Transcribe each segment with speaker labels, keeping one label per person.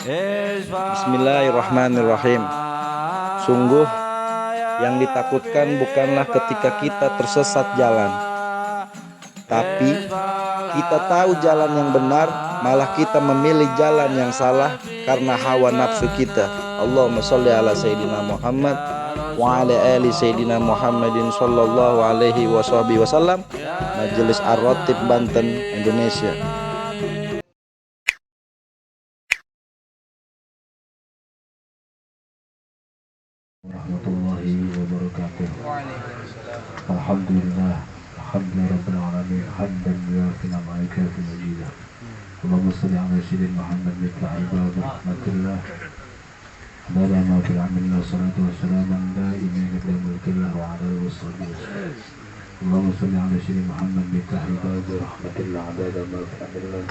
Speaker 1: Bismillahirrahmanirrahim. Sungguh yang ditakutkan bukanlah ketika kita tersesat jalan, tapi kita tahu jalan yang benar, malah kita memilih jalan yang salah karena hawa nafsu kita. Allahumma sholli ala Sayyidina Muhammad wa ala ali Sayyidina Muhammadin sallallahu alaihi wasallam. Majelis Ar-Ratib Banten, Indonesia.
Speaker 2: Warahmatullahi wabarakatuh. Alhamdulillah, alhamdulillahirabbil alamin, hamdan yuwafi ni'amaika fi majidah. Allahumma shalli ala sayyidina Muhammad mithla ibad rahmatillah. Adala ma fil amillah salatu wassalamu da'imin ila mulkillah wa ala washabihi wasallam. Allahumma shalli ala sayyidina Muhammad mithla ibad rahmatillah. Adala ma fil amillah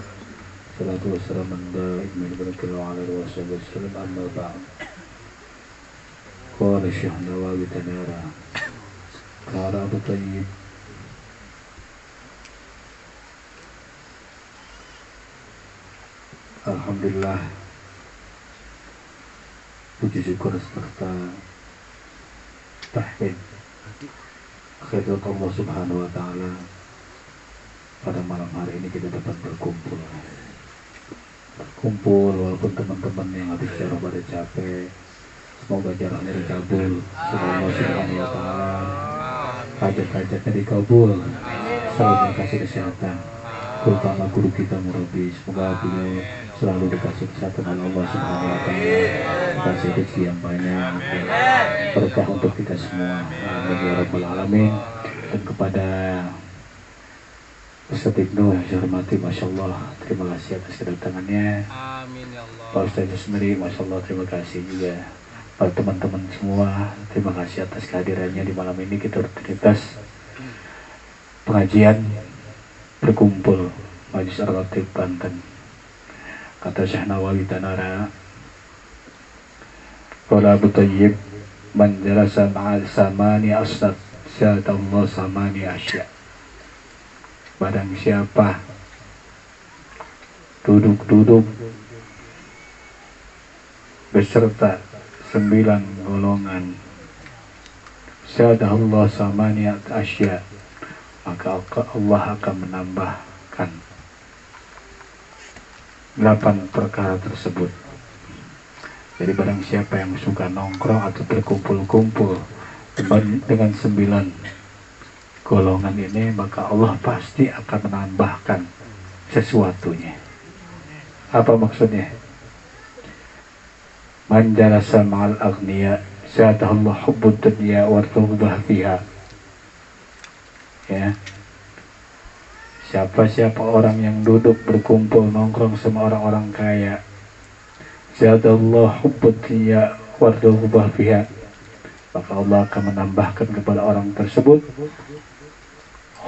Speaker 2: salatu wassalamu da'imin ila mulkillah wa ala washabihi wasallam. Amma ba'd. Qala Syekh Nawawi Tanara Qala Abu Tayyib Alhamdulillah, puji syukur serta tahmid kehadirat Allah Subhanahu wa Ta'ala. Pada malam hari ini kita dapat berkumpul walaupun teman-teman yang habis syarah pada capek. Semoga jaraknya dikabul, semoga Allah Subhanahu wa Ta'ala hajat-hajatnya dikabul, selalu dikasih kesehatan, terutama guru kita murabi. Semoga beliau selalu dikasih kesehatan oleh Allah Subhanahu wa Ta'ala, dikasih rezeki yang banyak, berkah untuk kita semua. Amin ya rabbal alamin. Dan kepada Ustaz Ibnu yang saya hormati, Masya Allah, terima kasih atas kedatangannya.
Speaker 3: Amin ya Allah.
Speaker 2: Pak Ustaz sendiri, Masya Allah, terima kasih juga. Para teman-teman semua, terima kasih atas kehadirannya di malam ini. Kita rutinitas pengajian berkumpul Majelis Ar-Ratib Banten. Kata Syekh Nawawi Tanara, qala Abu Tayyib, man jalasa ma'al samani asnad syadallah samani asya. Barang siapa duduk-duduk beserta 9 golongan syadallah samani asya, maka Allah akan menambahkan 8 perkara tersebut. Jadi barang siapa yang suka nongkrong atau berkumpul-kumpul dengan 9 golongan ini, maka Allah pasti akan menambahkan sesuatunya. Apa maksudnya? Man jalasa ma'al aghniya zadahullah hubbud dunya wa raghabah fiha. Ya. Siapa orang yang duduk berkumpul nongkrong sama orang-orang kaya, zadahullah hubbud dunya wa raghabah fiha, maka Allah akan menambahkan kepada orang tersebut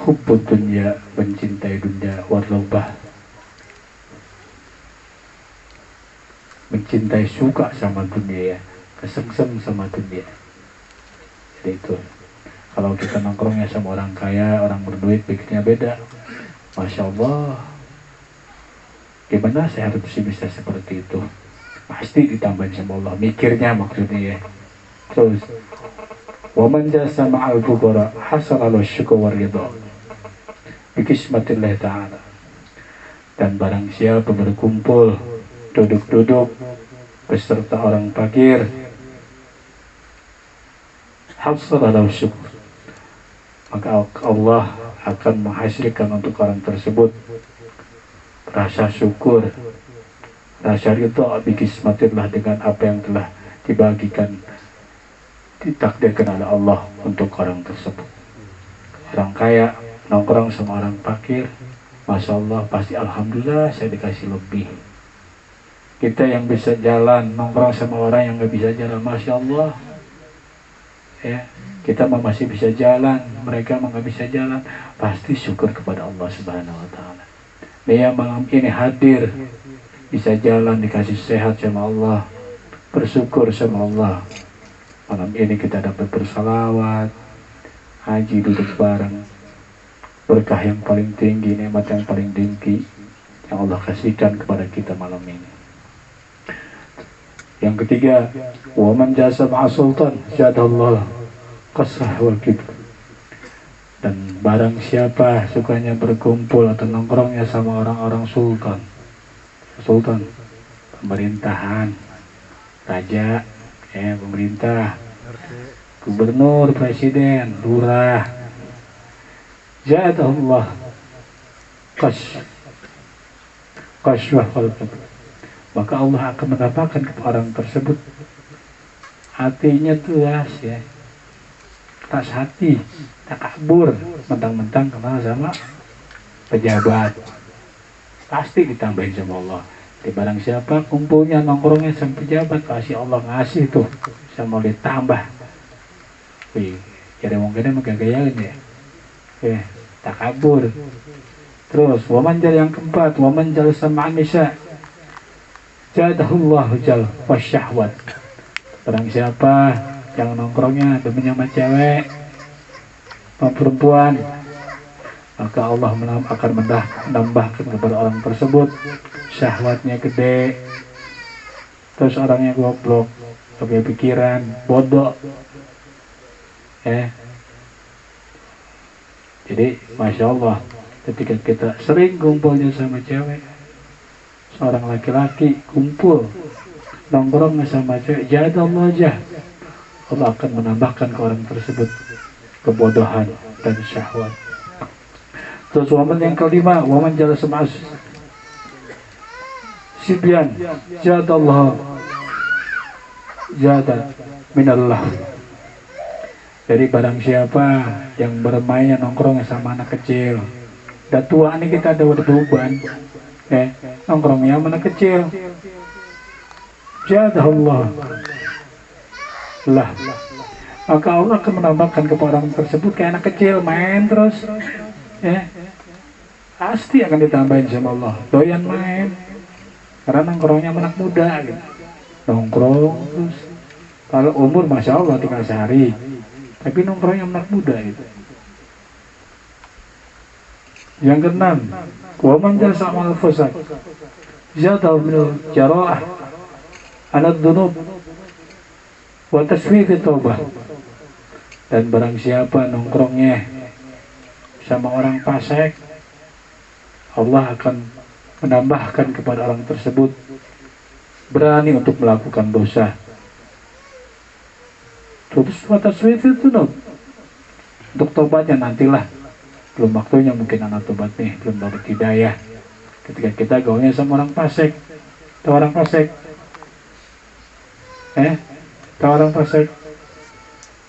Speaker 2: hubbud dunya, mencintai dunia, wa raghabah, mencintai, suka sama dunia, ya, kesengsem sama dunia. Jadi itu, kalau kita nongkrongnya sama orang kaya, orang berduit, pikirnya beda. Masya Allah, gimana saya harus bisa seperti itu? Pasti ditambahin sama Allah, mikirnya maksudnya ya. Terus, wa man jasa ma'al fuqara hasala syukur wa ridha bi kismatillah ta'ala. Dan barang siapa berkumpul, duduk-duduk beserta orang fakir, hasalalahu syukur, maka Allah akan menghasilkan untuk orang tersebut rasa syukur, rasa ridha bi kismatillah, dengan apa yang telah dibagikan, ditakdirkan oleh Allah untuk orang tersebut. Orang kaya nongkrong sama orang fakir, Masya Allah, pasti alhamdulillah saya dikasih lebih. Kita yang bisa jalan nongkrong sama orang yang nggak bisa jalan, Masya Allah, ya, kita masih bisa jalan, mereka nggak bisa jalan, pasti syukur kepada Allah Subhanahu wa Ta'ala. Dia malam ini hadir, bisa jalan, dikasih sehat sama Allah, bersyukur sama Allah. Malam ini kita dapat bersalawat, haji, duduk bareng, berkah yang paling tinggi, nikmat yang paling tinggi yang Allah kasihkan kepada kita malam ini. Yang ketiga, wa man jasa ma'a sultan zadallahu qasrah wal kibr. Dan barang siapa sukanya berkumpul atau nongkrongnya sama orang-orang sultan, pemerintahan, raja, pemerintah, gubernur, presiden, lurah, zadallahu qasrah wal kibr, maka Allah akan mendapatkan kepada orang tersebut hatinya luas, keras hati, takabur, mentang-mentang kenal sama pejabat, pasti ditambahin sama Allah. Di barang siapa kumpulnya nongkrongnya sama pejabat, pasti Allah ngasih tuh sama ditambah. Wih, jadi mungkin megagayain ya, takabur. Terus waman jal yang keempat, waman jal sama nisa jadahullahu jal wasyahwat. Barang siapa yang nongkrongnya demennya sama cewek, sama perempuan, maka Allah akan menambahkan kepada orang tersebut syahwatnya gede. Terus orangnya goblok, pakai pikiran, bodoh. Jadi Masya Allah, ketika kita sering kumpulnya sama cewek, seorang laki-laki kumpul nongkrong sama cewek, jadallah aja, Allah akan menambahkan ke orang tersebut kebodohan dan syahwat. Terus waman yang kelima, waman jala semas sibyan jadallah jada minallah. Jadi barang siapa yang bermain nongkrong sama anak kecil, udah tua nih kita ada beban, nongkrongnya sama anak kecil, jadallah lah, maka Allah akan menambahkan kepada orang tersebut kayak anak kecil main terus, pasti akan ditambahin sama Allah, doyan main, karena nongkrongnya anak muda gitu. Nongkrong terus, kalau umur Masya Allah tinggal sehari, tapi nongkrongnya anak muda gitu. Yang keenam, waman jasa amal fusak jadal minul jara'ah ala dzunub wa tasfiq taubah. Dan barang siapa nongkrongnya sama orang fasik, Allah akan menambahkan kepada orang tersebut berani untuk melakukan dosa. Terus wataswif itu untuk tobatnya nantilah, belum waktunya mungkin anak tobat nih, belum dapat hidayah. Ketika kita gaulnya sama orang fasik, tahu orang fasik, tahu orang fasik,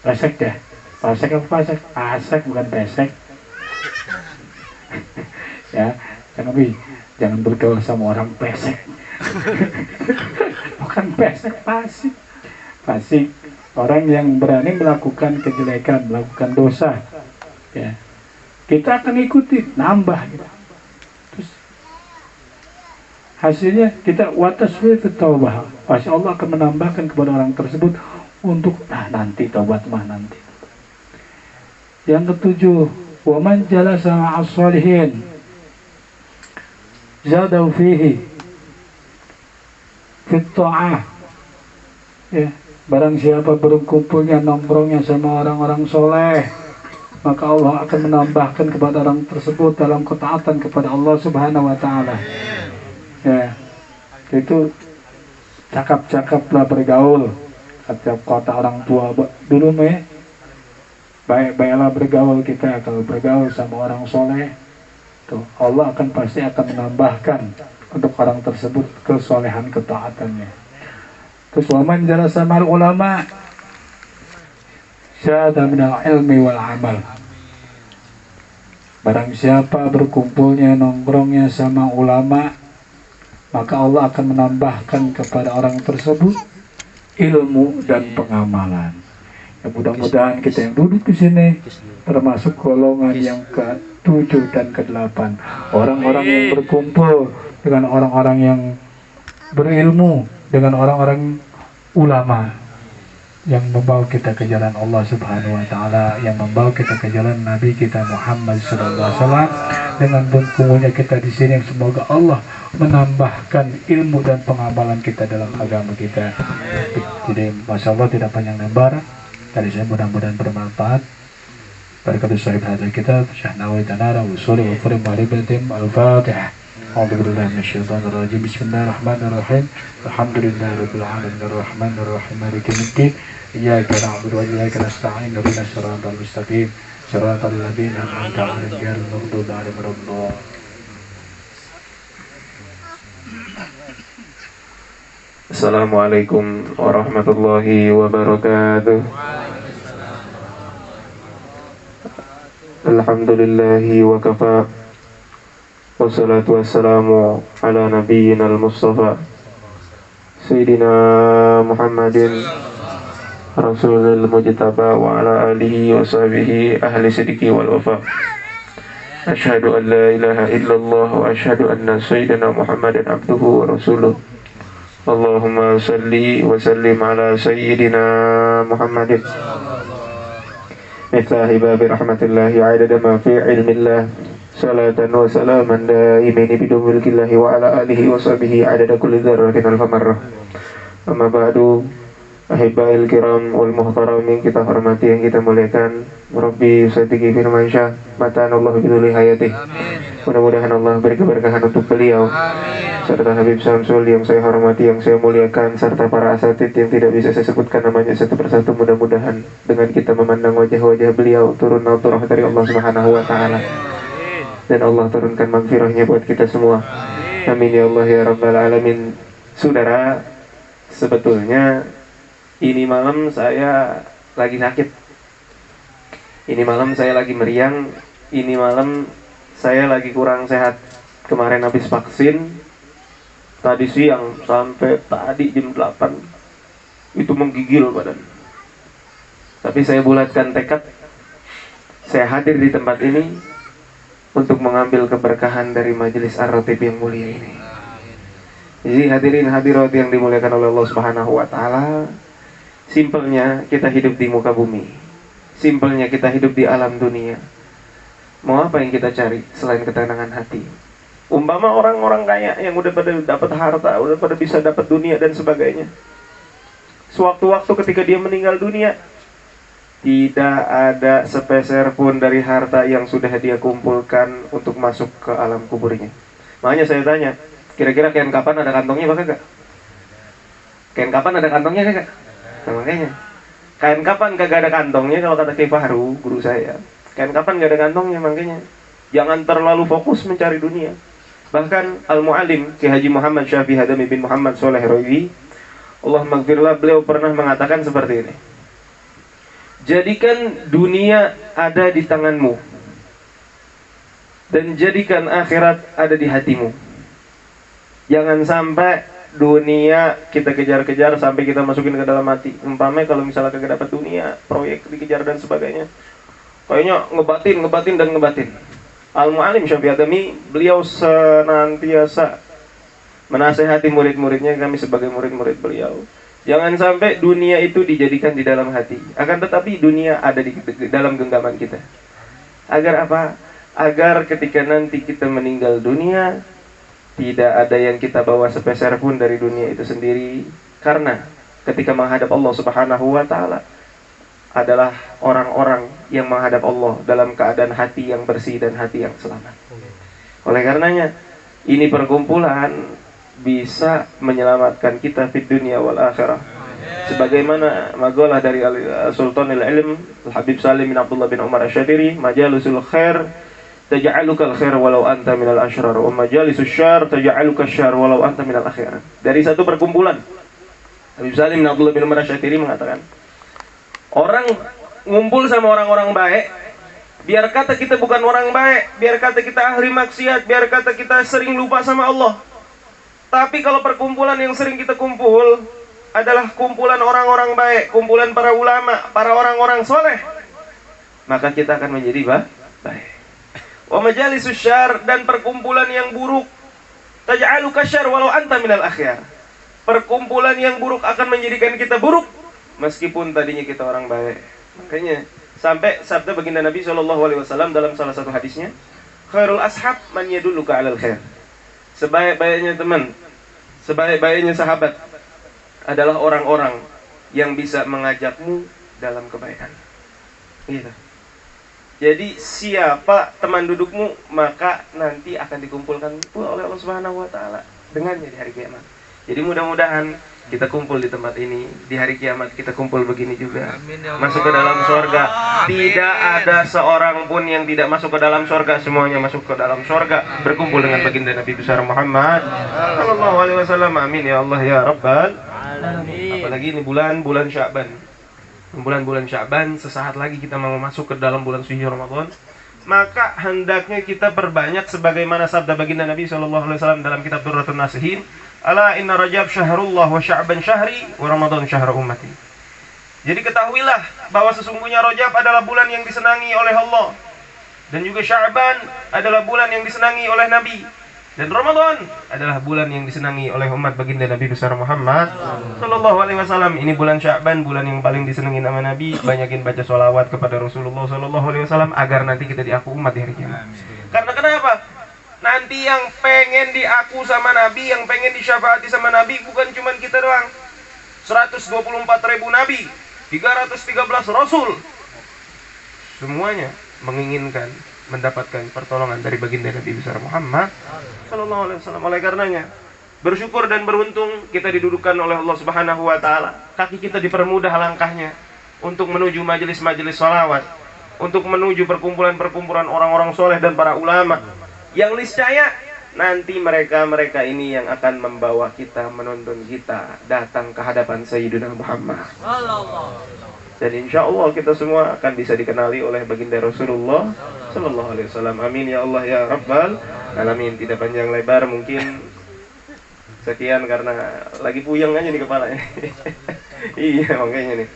Speaker 2: fasik ya, fasik apa fasik? Fasik bukan pesek. Ya, jangan bergaul sama orang pesek. Bukan pesek, fasik. Fasik, orang yang berani melakukan kejelekan, melakukan dosa. Ya, kita akan ikuti, nambah. Gitu. Terus hasilnya kita wataswif taubah. Masya Allah akan menambahkan kepada orang tersebut untuk nanti taubat mah nanti. Yang ketujuh, waman jalasa ma'as shalihin zadau fihi fit ta'ah. Barang siapa berkumpulnya nongkrongnya sama orang-orang soleh, maka Allah akan menambahkan kepada orang tersebut dalam ketaatan kepada Allah Subhanahu wa Ta'ala. Itu cakap-cakaplah bergaul. Setiap kata orang tua dulu baik-baiklah bergaul kita. Kalau bergaul sama orang soleh, tuh Allah pasti akan menambahkan untuk orang tersebut kesolehan ketaatannya. Terus waman jalasa ma'al ulama syada minal ilmi wal amal. Barang siapa berkumpulnya nongkrongnya sama ulama, maka Allah akan menambahkan kepada orang tersebut ilmu dan pengamalan. Ya, mudah-mudahan kita yang duduk di sini termasuk golongan yang ke-7 dan ke-8, orang-orang yang berkumpul dengan orang-orang yang berilmu, dengan orang-orang ulama yang membawa kita ke jalan Allah Subhanahu wa Ta'ala, yang membawa kita ke jalan Nabi kita Muhammad sallallahu alaihi wasallam. Dengan berkumpulnya kita di sini, semoga Allah menambahkan ilmu dan pengamalan kita dalam agama kita. Jadi Masya Allah tidak panjang lebar dari saya, mudah-mudahan bermanfaat. Berkat sahib hadal kitab Syekh Nawawi Tanara Usul wa Furim Maribatim Al-Fatihah. A'udzubillahi minasyaitonir rajim. Bismillahirrahmanirrahim. Alhamdulillahirabbil alamin arrahmanir rahim maliki yaumiddin. Iyyaka na'budu wa iyyaka nasta'in. Ihdinas siratal mustaqim. Siratal ladzina an'amta 'alaihim ghairil maghdubi 'alaihim waladdallin.
Speaker 3: Assalamualaikum warahmatullahi wabarakatuh. Alhamdulillahi wa kafa. Wassalatu wassalamu ala nabiyyina al-mustafa Sayyidina Muhammadin Rasulul Mujtaba wa ala alihi wa sahbihi ahli sidiki wal wafa. Asyhadu an la ilaha illallah wa asyhadu anna Sayyidina Muhammadan abduhu wa rasuluh. Allahumma salli wa sallim ala Sayyidina Muhammadin miftahi babi rahmatillahi adada ma fi ilmillah. Salatan wa salaman daimaini bidum milkillahi wa ala alihi wa sahbihi adada kulli dzarratin alfa marrah. Amma ba'du, ahibba'il kiram wal muhtaramin, kita hormati yang kita muliakan. Rabbi Sadiqi firmansyah matanallahu biduli hayatih. Mudah-mudahan Allah beri keberkahan untuk beliau serta Habib Samsul yang saya hormati, yang saya muliakan, serta para asatid yang tidak bisa saya sebutkan namanya satu persatu. Mudah-mudahan dengan kita memandang wajah-wajah beliau turun nauturah dari Allah Subhanahu wa taala, dan Allah turunkan maghfirahnya buat kita semua. Amin ya Allah ya Rabbal Alamin. Saudara, sebetulnya ini malam saya lagi sakit, ini malam saya lagi meriang, ini malam saya lagi kurang sehat. Kemarin habis vaksin, tadi siang sampai tadi jam 8 itu menggigil badan. Tapi saya bulatkan tekad, saya hadir di tempat ini untuk mengambil keberkahan dari majelis Ar-Ratib yang mulia ini. Jadi hadirin hadirat yang dimuliakan oleh Allah Subhanahu wa taala, simpelnya kita hidup di muka bumi, simpelnya kita hidup di alam dunia. Mau apa yang kita cari selain ketenangan hati? Umpama orang-orang kaya yang udah pada dapat harta, udah pada bisa dapat dunia dan sebagainya, sewaktu-waktu ketika dia meninggal dunia, tidak ada sepeser pun dari harta yang sudah dia kumpulkan untuk masuk ke alam kuburnya. Makanya saya tanya, kira-kira kain kapan ada kantongnya apa kagak? Kain kapan ada kantongnya kagak? Nah, makanya kain kapan kagak ada kantongnya, kalau kata Kiai Fahru, guru saya, kain kapan gak ada kantongnya. Makanya jangan terlalu fokus mencari dunia. Bahkan Al-Mu'alim Ki Haji Muhammad Syafi'i Hadami bin Muhammad Soleh Rawi, Allah maghfirlah, beliau pernah mengatakan seperti ini: jadikan dunia ada di tanganmu dan jadikan akhirat ada di hatimu. Jangan sampai dunia kita kejar-kejar sampai kita masukin ke dalam hati. Umpamanya kalau misalnya kagak dapat dunia, proyek dikejar dan sebagainya, kayaknya ngebatin dan ngebatin. Al-Mu'alim Syafi'i Adami, beliau senantiasa menasehati murid-muridnya, kami sebagai murid-murid beliau, jangan sampai dunia itu dijadikan di dalam hati. Akan tetapi dunia ada di dalam genggaman kita. Agar apa? Agar ketika nanti kita meninggal dunia, tidak ada yang kita bawa sepeser pun dari dunia itu sendiri. Karena ketika menghadap Allah Subhanahu wa taala adalah orang-orang yang menghadap Allah dalam keadaan hati yang bersih dan hati yang selamat. Oleh karenanya, ini perkumpulan bisa menyelamatkan kita di dunia wal akhirah. Sebagaimana maqalah dari Sultanul Ilm Al-Habib Salim bin Abdullah bin Umar Asy-Syadiri, majalisul khair taj'alukal khair walau anta minal asyrar, wa majalisus syarr taj'aluka syarr walau anta minal akhirin. Dari satu perkumpulan, Habib Salim bin Abdullah bin Umar Asy-Syadiri mengatakan, orang ngumpul sama orang-orang baik, biar kata kita bukan orang baik, biar kata kita ahli maksiat, biar kata kita sering lupa sama Allah, tapi kalau perkumpulan yang sering kita kumpul adalah kumpulan orang-orang baik, kumpulan para ulama, para orang-orang soleh, maka kita akan menjadi baik. Wa majalisus syarr, dan perkumpulan yang buruk, taj'aluka syarr walau anta minal akhyar. Perkumpulan yang buruk akan menjadikan kita buruk meskipun tadinya kita orang baik. Makanya sampai sabda baginda Nabi SAW dalam salah satu hadisnya, khairul ashab man yadulluka alal khair.
Speaker 4: Sebaik-baiknya teman, sebaik-baiknya sahabat adalah orang-orang yang bisa mengajakmu dalam kebaikan. Gitu. Jadi siapa teman dudukmu, maka nanti akan dikumpulkan oleh Allah Subhanahu wa taala dengannya di hari kiamat. Jadi mudah-mudahan kita kumpul di tempat ini, di hari kiamat kita kumpul begini juga. Masuk ke dalam surga. Tidak ada seorang pun yang tidak masuk ke dalam surga, semuanya masuk ke dalam surga, berkumpul dengan baginda Nabi besar Muhammad sallallahu alaihi wasallam. Amin ya Allah ya Rabbal alamin. Apalagi ini bulan Sya'ban. Bulan-bulan Sya'ban, sesaat lagi kita mau masuk ke dalam bulan suci Ramadan. Maka hendaknya kita perbanyak sebagaimana sabda baginda Nabi sallallahu alaihi wasallam dalam kitab Durratun Nasihin, ala inna Rajab syahrullah wa Sya'ban syahri wa Ramadan syahr ummati. Jadi ketahuilah bahwa sesungguhnya Rajab adalah bulan yang disenangi oleh Allah, dan juga Sya'ban adalah bulan yang disenangi oleh Nabi, dan Ramadan adalah bulan yang disenangi oleh umat baginda Nabi besar Muhammad sallallahu alaihi wasallam. Ini bulan Sya'ban, bulan yang paling disenangi nama Nabi. Banyakin baca sholawat kepada Rasulullah sallallahu alaihi wasallam agar nanti kita diaku umat di hari kiamat. Karena kenapa? Nanti yang pengen diaku sama Nabi, yang pengen disyafaati sama Nabi bukan cuma kita doang. 124.000 Nabi, 313 Rasul, semuanya menginginkan mendapatkan pertolongan dari baginda Nabi besar Muhammad sallallahu alaihi wasallam. Oleh karenanya, bersyukur dan beruntung kita didudukkan oleh Allah Subhanahu wa taala. Kaki kita dipermudah langkahnya untuk menuju majelis-majelis sholawat, untuk menuju perkumpulan-perkumpulan orang-orang soleh dan para ulama yang niscaya nanti mereka ini yang akan membawa kita, menuntun kita datang ke hadapan Sayyidina Muhammad. Dan insya Allah kita semua akan bisa dikenali oleh baginda Rasulullah sallallahu alaihi wasallam. Amin ya Allah ya Rabbal alamin. Tidak panjang lebar, mungkin sekian karena lagi puyeng aja di kepala. Iya makanya nih.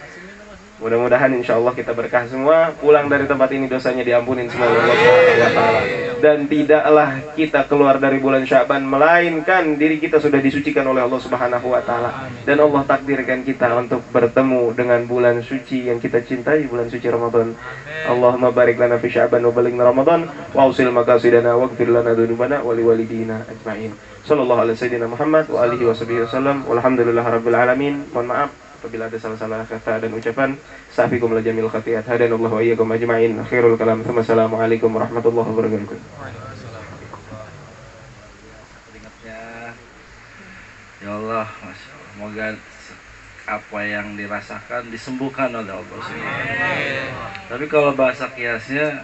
Speaker 4: Mudah-mudahan insya Allah kita berkah semua, pulang dari tempat ini dosanya diampunin semua oleh Allah Subhanahu wa taala. Dan tidaklah kita keluar dari bulan Sya'ban melainkan diri kita sudah disucikan oleh Allah Subhanahu wa taala. Dan Allah takdirkan kita untuk bertemu dengan bulan suci yang kita cintai, bulan suci Ramadan. Allahumma barik lana fi Sya'ban wa balighna Ramadan wa usil maqasidana waghfir lana dzunubana wa liwalidina ajma'in. Sallallahu alaihi wasallam Muhammad wa alihi wasallam. Walhamdulillahirabbil alamin. Mohon maaf apabila ada salah-salah kata dan ucapan. Safikum la jamil khati'at. Hadanallahu wa iyyakum ajma'in. Akhirul kalam. Assalamualaikum warahmatullahi wabarakatuh.
Speaker 1: Ya Allah, semoga apa yang dirasakan disembuhkan oleh Allah SWT. Tapi kalau bahasa kiasnya,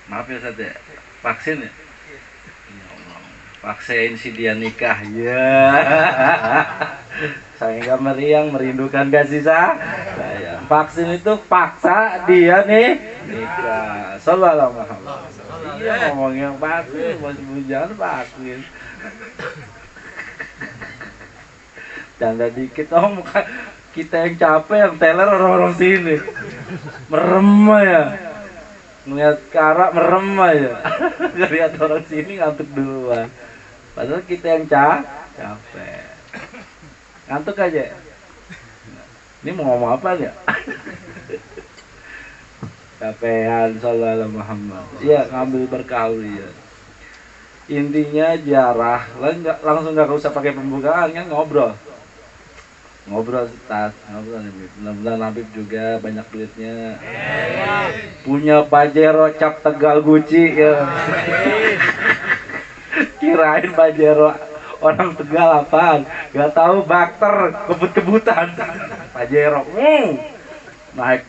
Speaker 1: maaf ya Ustaz ya, vaksin ya? Ya Allah, vaksin si dia nikah ya. Saya nggak meriang, merindukan kasih sayang. Vaksin itu paksa dia nih nikah. Sallallahu alaihi wasallam. Iya ngomongnya vaksin, masih jangan vaksin. Canda dikit, kita yang capek, yang teler orang-orang sini. Merem ya, ngeliat karak merem aja. Ngeliat orang sini ngantuk duluan. Padahal kita yang capek. Ngantuk aja. Ini mau ngomong apa ya? Capean sallallahu Muhammad. Iya, ngambil berkah ya. Intinya jarah, langsung nggak usah pakai pembukaan kan, ngobrol Ustaz, ngobrol. Mudah-mudahan Habib juga banyak duitnya, punya Pajero cap Tegal Gucci ya. Kirain Pajero orang Tegal apaan? Gak tahu bakter kebut-kebutan. Pajero, naik,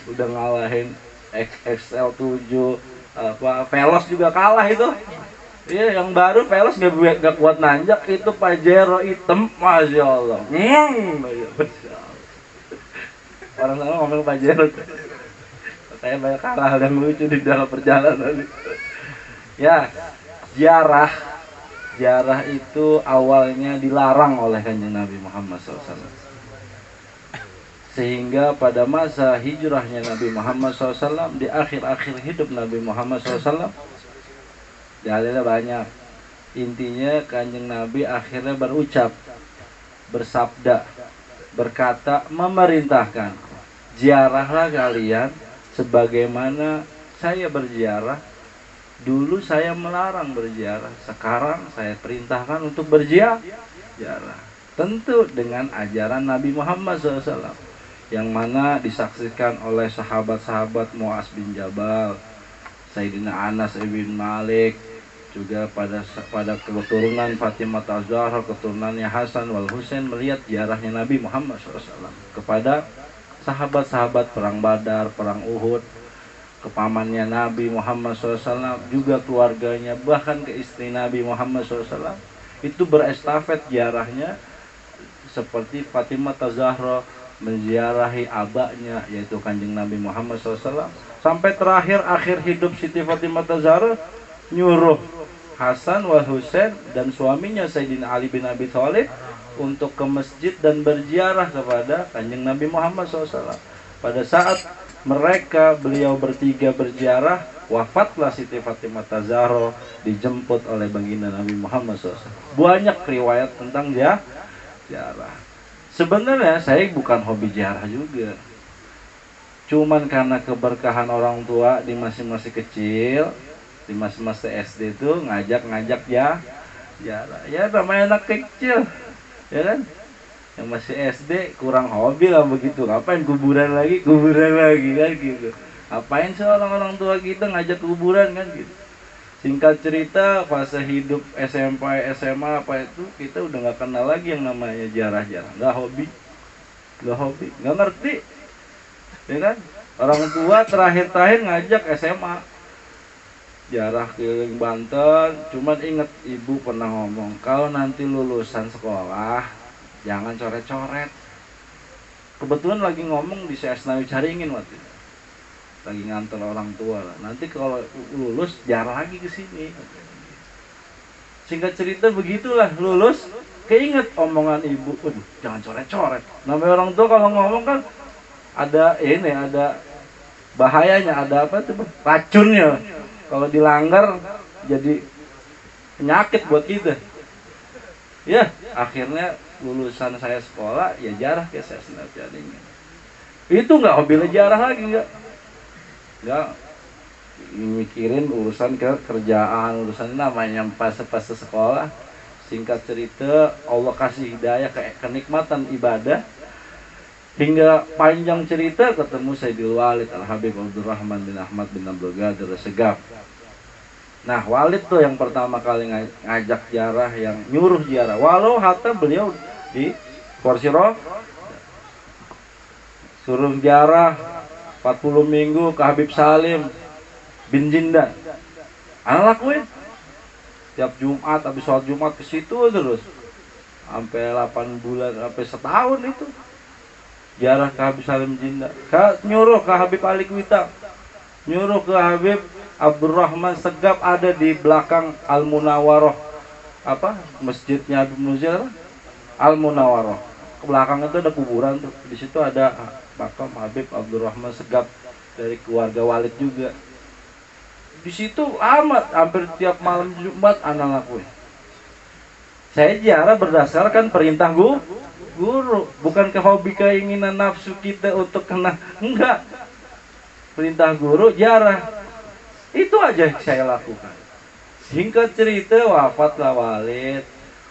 Speaker 1: udah ngalahin XXL 7, Veloz juga kalah itu. Iya, yang baru Veloz gak kuat nanjak, itu Pajero hitam, masya Allah. Orang sana ngomong Pajero, katanya banyak hal yang lucu di dalam perjalanan. Ya, Ziarah itu awalnya dilarang oleh Kanjeng Nabi Muhammad SAW. Sehingga pada masa hijrahnya Nabi Muhammad SAW, di akhir-akhir hidup Nabi Muhammad SAW, dalilnya banyak. Intinya Kanjeng Nabi akhirnya berucap, bersabda, berkata, memerintahkan, ziarahlah kalian sebagaimana saya berziarah
Speaker 5: Dulu saya melarang berziarah, sekarang saya perintahkan untuk berziarah. Tentu dengan ajaran Nabi Muhammad SAW, yang mana disaksikan oleh sahabat-sahabat Muaz bin Jabal, Sayyidina Anas bin Malik, juga pada keturunan Fatimah Az-Zahra, keturunannya Hasan wal Husain, melihat ziarahnya Nabi Muhammad SAW kepada sahabat-sahabat perang Badar, perang Uhud, ke pamannya Nabi Muhammad SAW, juga keluarganya, bahkan ke istri Nabi Muhammad SAW. Itu berestafet ziarahnya, seperti Fatimah Az-Zahra menziarahi abahnya, yaitu Kanjeng Nabi Muhammad SAW, sampai terakhir akhir hidup Siti Fatimah Az-Zahra nyuruh Hasan wal Husain dan suaminya Sayyidina Ali bin Abi Thalib untuk ke masjid dan berziarah kepada Kanjeng Nabi Muhammad SAW. Pada saat beliau bertiga berziarah, wafatlah Siti Fatimah Az-Zahra, dijemput oleh baginda Nabi Muhammad SAW. Banyak riwayat tentang ziarah. Sebenarnya saya bukan hobi ziarah juga, cuman karena keberkahan orang tua di masing-masing kecil, di masing-masing SD itu ngajak ziarah. Ya namanya anak kecil, ya kan, yang masih SD kurang hobi lah begitu. Ngapain kuburan lagi kan gitu. Ngapain sih orang tua kita ngajak kuburan kan gitu. Singkat cerita, fase hidup SMP, SMA apa itu, kita udah nggak kenal lagi yang namanya ziarah. Nggak hobi, nggak ngerti, ya kan. Orang tua terakhir ngajak SMA ziarah keliling Banten. Cuman inget ibu pernah ngomong, kalau nanti lulusan sekolah jangan coret-coret. Kebetulan lagi ngomong di CS Nawi Caringin waktu itu, lagi nganter orang tua lah. Nanti kalau lulus ziarah lagi ke sini. Singkat cerita begitulah, lulus keinget omongan ibu, jangan coret-coret. Namanya orang tua kalau ngomong kan ada bahayanya, ada apa tuh, racunnya. Kalau dilanggar jadi penyakit buat kita. Ya, akhirnya lulusan saya sekolah ya ziarah ke CS Nawi Caringin. Itu nggak hobi ziarah lagi, nggak mikirin urusan kerjaan, urusan namanya pas sekolah. Singkat cerita, Allah kasih hidayah kenikmatan ibadah, hingga panjang cerita ketemu Sayyidil Walid Al-Habib Abdurrahman bin Ahmad bin Abdul Qadir Segaf. Nah, Walid tuh yang pertama kali ngajak ziarah, yang nyuruh ziarah, walau hatta beliau di kursi roh, suruh ziarah 40 minggu ke Habib Salim bin Jindan. Anak lakuin tiap Jumat, habis sholat Jumat ke situ terus sampai 8 bulan, sampai setahun itu ziarah ke Habib Salim bin Jindan. Nyuruh ke Habib Ali Kuitang, nyuruh ke Habib Abdurrahman Segaf, ada di belakang Al-Munawaroh, masjidnya Habib Muzir Al-Munawaroh. Ke belakang itu ada kuburan tuh, di situ ada makam Habib Abdurrahman Segaf dari keluarga Walid juga. Di situ hampir tiap malam Jumat anak lakuin. Saya ziarah berdasarkan perintah guru, bukan ke hobi keinginan nafsu kita untuk kena, enggak. Perintah guru ziarah. Itu aja yang saya lakukan. Singkat cerita, wafatlah Walid.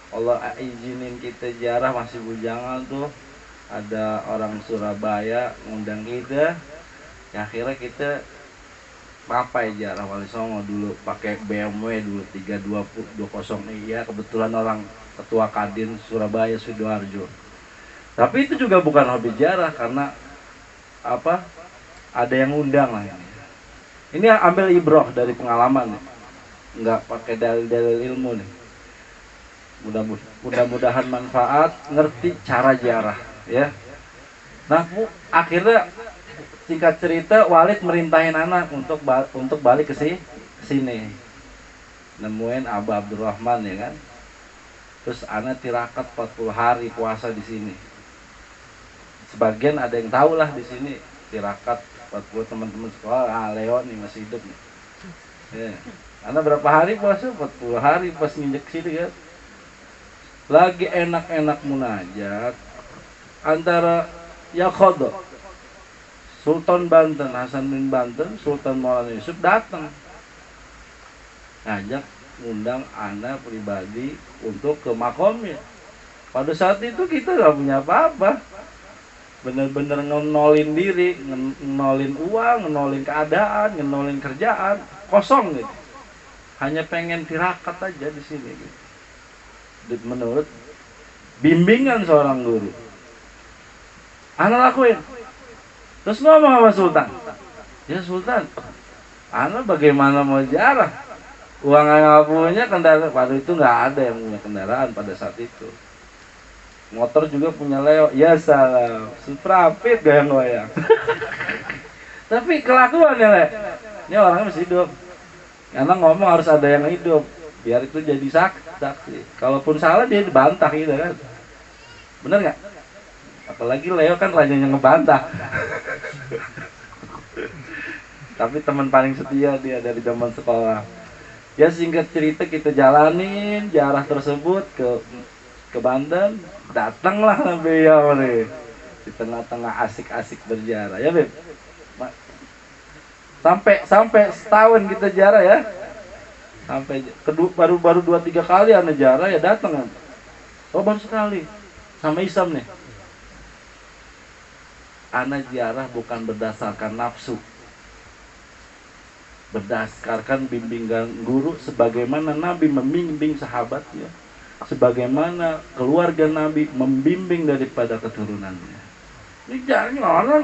Speaker 5: Allah izinin kita ziarah, masih bujangan tuh. Ada orang Surabaya ngundang kita. Ya akhirnya kita papai ziarah Wali Songo dulu, pakai BMW dulu 3220. Iya, kebetulan orang ketua Kadin Surabaya Sidoarjo. Tapi itu juga bukan hobi ziarah, karena ada yang undang lah ini. Ini ambil ibroh dari pengalaman nih. Nggak pakai dalil-dalil ilmu nih. Mudah-mudahan manfaat, ngerti cara ziarah ya. Nah, akhirnya singkat cerita, Walid merintahin anak untuk balik ke sini. Nemuin Aba Abdurrahman, ya kan. Terus anak tirakat 40 hari puasa di sini. Sebagian ada yang tahu lah di sini tirakat 40, teman-teman sekolah, Leo nih masih hidup nih. Ya. Karena berapa hari puasa? 40 hari pas nginjek sini kan. Lagi enak-enak munajat antara Yakhodo, Sultan Banten, Hasan bin Banten, Sultan Maulana Yusuf datang. ngajak undang anak pribadi untuk ke makomnya. Pada saat itu kita nggak punya apa-apa, bener-bener ngenolin diri, ngenolin uang, ngenolin keadaan, ngenolin kerjaan, kosong gitu. Hanya pengen tirakat aja di sini gitu. Menurut bimbingan seorang guru, anak lakuin. Terus ngomong sama Sultan, ya Sultan, anak bagaimana mau ziarah? Uang nggak punya, kendaraan pada itu nggak ada yang punya kendaraan pada saat itu. Motor juga punya Leo, ya salam, Suprapit goyang-goyang. Tapi kelakuan ya Le, ini orangnya masih hidup. Karena ngomong harus ada yang hidup, biar itu jadi saksi. Kalaupun salah dia dibantah gitu kan, bener nggak? Apalagi Leo kan rajanya ngebantah. Tapi teman paling setia dia dari zaman sekolah. Ya singkat cerita kita jalanin ziarah tersebut ke Banten, datanglah beliau nih di tengah-tengah asik-asik berziarah ya Beb. Sampai setahun kita ziarah ya, sampai baru 2-3 kali anak ziarah ya datang kan. Oh baru sekali sama Isam nih. Anak ziarah bukan berdasarkan nafsu, berdasarkan bimbingan guru, sebagaimana Nabi membimbing sahabatnya, sebagaimana keluarga Nabi membimbing daripada keturunannya. Ini jangan orang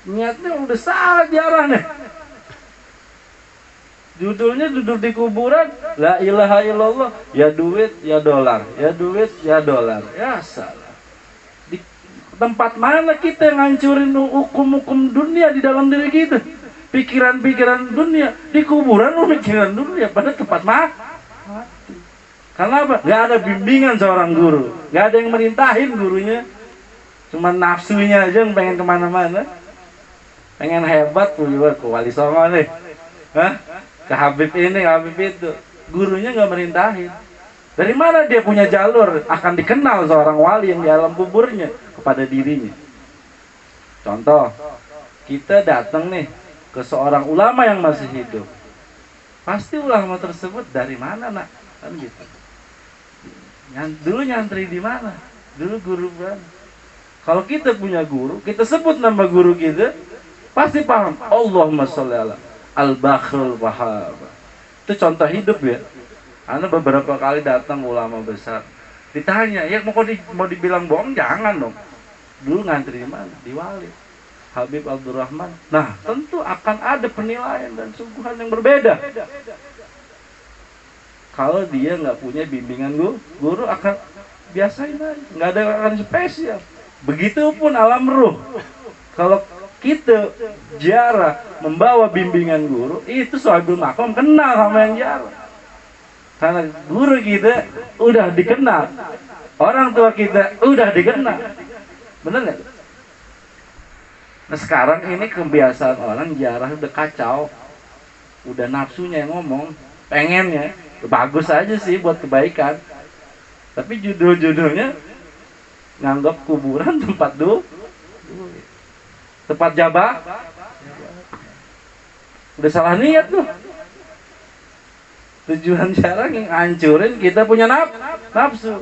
Speaker 5: niatnya udah salah ziarah nih. Judulnya duduk di kuburan, la ilaha illallah, ya duit ya dolar, ya duit ya dolar, ya salah. Di tempat mana kita yang ngancurin hukum-hukum dunia di dalam diri kita? Pikiran-pikiran dunia di kuburan, pikiran dunia pada tempat mati. Karena apa? Gak ada bimbingan seorang guru, gak ada yang merintahin gurunya, cuma nafsunya aja yang pengen kemana-mana, pengen hebat tuh juga ke Wali Songo nih, hah? Ke Habib ini, Habib itu, gurunya gak merintahin. Dari mana dia punya jalur akan dikenal seorang wali yang di alam kuburnya kepada dirinya? Contoh, kita datang nih ke seorang ulama yang masih hidup, pasti ulama tersebut dari mana nak? Kan gitu. Dulu nyantri di mana? Dulu guru mana? Kalau kita punya guru, kita sebut nama guru kita, pasti paham. Allahumma sholli ala Al-Bakhrul Wahhab. Itu contoh hidup ya. Karena beberapa kali datang ulama besar, ditanya, ya mau dibilang bohong jangan dong. Dulu ngantri di mana? Di Wali Habib Abdurrahman. Nah, tentu akan ada penilaian dan suguhan yang berbeda. Kalau dia nggak punya bimbingan guru akan biasain aja, nggak ada akan spesial. Begitupun alam ruh. Kalau kita ziarah membawa bimbingan guru, itu sahibul makom kenal sama yang ziarah. Karena guru kita udah dikenal, orang tua kita udah dikenal. Bener nggak? Nah sekarang ini kebiasaan orang ziarah udah kacau, udah nafsunya yang ngomong, pengennya bagus aja sih buat kebaikan, tapi judul-judulnya nganggap kuburan tempat tempat jabah. Udah salah niat tuh. Tujuan ziarah yang ngancurin kita punya nafsu,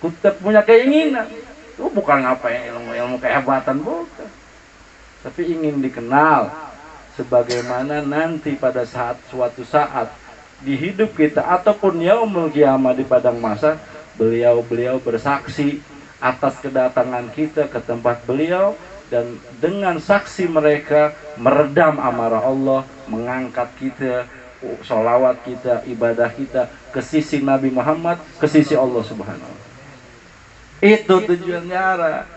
Speaker 5: kita punya keinginan. Itu bukan ngapain ilmu kehebatan, bukan. Tapi ingin dikenal sebagaimana nanti pada suatu saat di hidup kita ataupun yaumul qiyamah di padang mahsyar, beliau bersaksi atas kedatangan kita ke tempat beliau, dan dengan saksi mereka meredam amarah Allah, mengangkat kita, sholawat kita, ibadah kita ke sisi Nabi Muhammad, ke sisi Allah Subhanahu wa Ta'ala. Itu tujuan ziarah.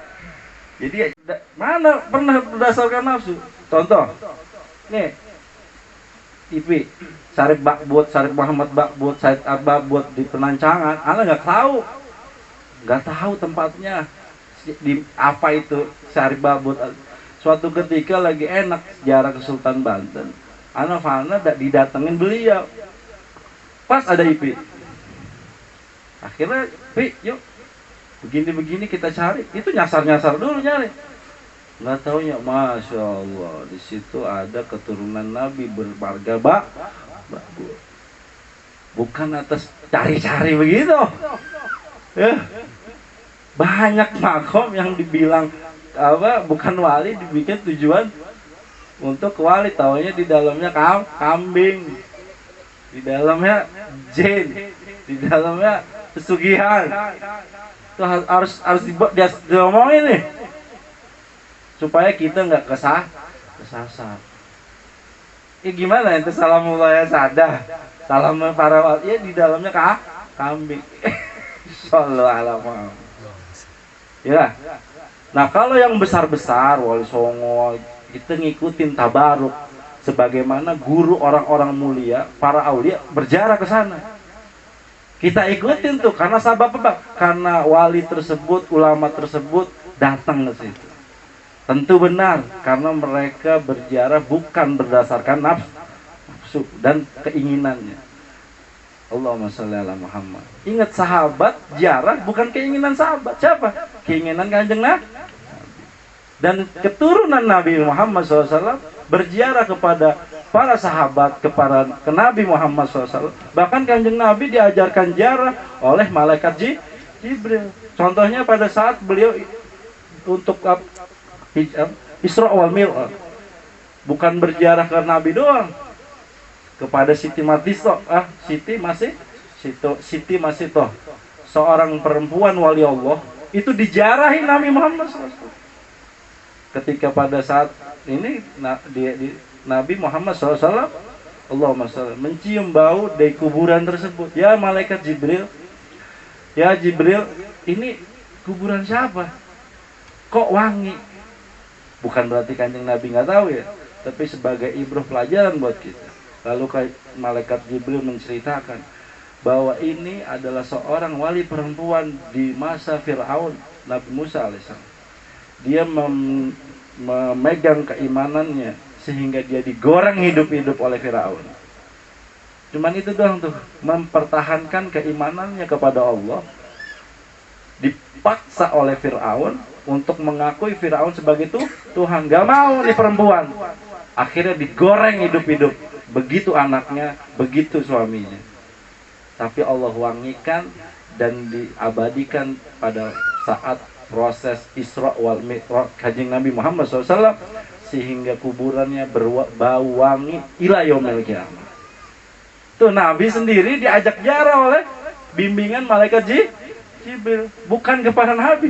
Speaker 5: Jadi mana pernah berdasarkan nafsu? Contoh, nih TV Syarif Bakbut, Syarif Muhammad Bakbut, Said Bakbut di Penancangan, anak nggak tahu tempatnya di apa itu Syarif Bakbut. Suatu ketika lagi enak ziarah ke Sultan Banten, anak Fana didatengin beliau, pas ada IP. Akhirnya, yuk begini kita cari. Itu nyasar dulu nyari. Nggak taunya, masya Allah, di situ ada keturunan Nabi bermarga Bakbut. bukan atas cari-cari begitu. Ya. Banyak makom yang dibilang bukan wali dibikin tujuan untuk wali, taunya di dalamnya kambing, di dalamnya jin, di dalamnya pesugihan. Itu harus diomongin nih supaya kita nggak kesasar. Gimana itu salam mulaya sadah, salam para wali ya di dalamnya kambing. Sallallahu alaihi wasallam. Ya. Nah, kalau yang besar-besar Wali Songo kita ngikutin tabaruk sebagaimana guru orang-orang mulia, para aulia berjarak ke sana. Kita ikutin tuh karena sabab apa? Karena wali tersebut, ulama tersebut datang ke situ. Tentu benar karena mereka berziarah bukan berdasarkan nafsu dan keinginannya. Allahumma sholli ala Muhammad. Ingat sahabat ziarah bukan keinginan sahabat. Siapa? Keinginan Kanjeng Nabi. Dan keturunan Nabi Muhammad SAW berziarah kepada para sahabat, ke Nabi Muhammad SAW. Bahkan Kanjeng Nabi diajarkan ziarah oleh malaikat Jibril. Contohnya pada saat beliau untuk Isra wal Mi'raj, bukan berziarah ke Nabi doang, kepada Siti Masitoh, seorang perempuan wali Allah, itu diziarahi Nabi Muhammad SAW. Ketika pada saat ini Nabi Muhammad SAW, Allahumma sholli, mencium bau dari kuburan tersebut. Ya malaikat Jibril, ya Jibril, ini kuburan siapa? Kok wangi? Bukan berarti Kanjeng Nabi nggak tahu ya, tapi sebagai ibrah pelajaran buat kita. Lalu malaikat Jibril menceritakan bahwa ini adalah seorang wali perempuan di masa Fir'aun, Nabi Musa alaihissalam. Dia memegang keimanannya sehingga dia digoreng hidup-hidup oleh Fir'aun. Cuman itu doang tuh, mempertahankan keimanannya kepada Allah. Dipaksa oleh Fir'aun untuk mengakui Fir'aun sebagai Tuhan. Gak mau nih perempuan. Akhirnya digoreng hidup-hidup. Begitu anaknya, begitu suaminya. Tapi Allah wangikan dan diabadikan pada saat proses Isra wal Mi'raj Kanjeng Nabi Muhammad SAW, sehingga kuburannya berbau wangi ila yaumil qiyamah. Tuh Nabi sendiri diajak ziarah oleh bimbingan malaikat Jibril, bukan kepada Nabi,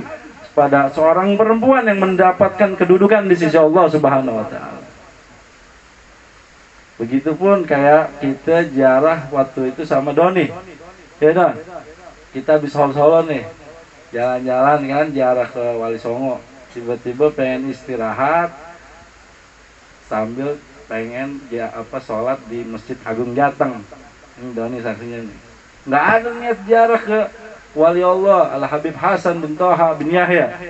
Speaker 5: pada seorang perempuan yang mendapatkan kedudukan di sisi Allah Subhanahu wa taala. Begitupun kayak kita ziarah waktu itu sama Doni. Ya Don, kita habis Solo nih, jalan-jalan kan, ziarah ke Wali Songo. Tiba-tiba pengen istirahat sambil pengen sholat di Masjid Agung Jateng. Ini Doni saksinya nih. Nggak ada niat ziarah ke Wali Allah Al Habib Hasan bin Toha bin Yahya.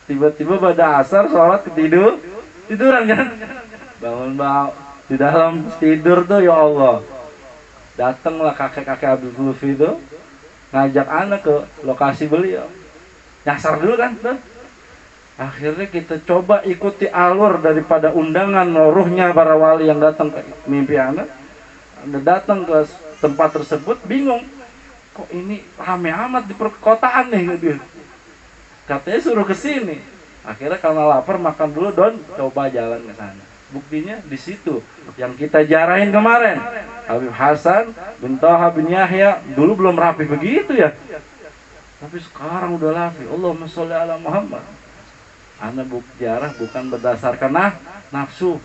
Speaker 5: Tiba-tiba pada asar sholat tiduran kan, bangun di dalam tidur tuh ya Allah, datanglah kakek-kakek Abdul Lutfi itu ngajak anak ke lokasi beliau, nyasar dulu kan tuh. Akhirnya kita coba ikuti alur daripada undangan ruhnya para wali yang datang ke mimpi anak. Datang ke tempat tersebut bingung, kok ini rame amat di perkotaan nih gitu. Katanya suruh ke sini. Akhirnya karena lapar makan dulu Don, coba jalan ke sana. Buktinya di situ yang kita ziarahin kemarin, Habib Hasan bin Toha bin Yahya. Dulu belum rapi begitu ya, tapi sekarang udah rapi. Allahumma sholli ala Muhammad. Anda ziarah bukan berdasarkan nafsu.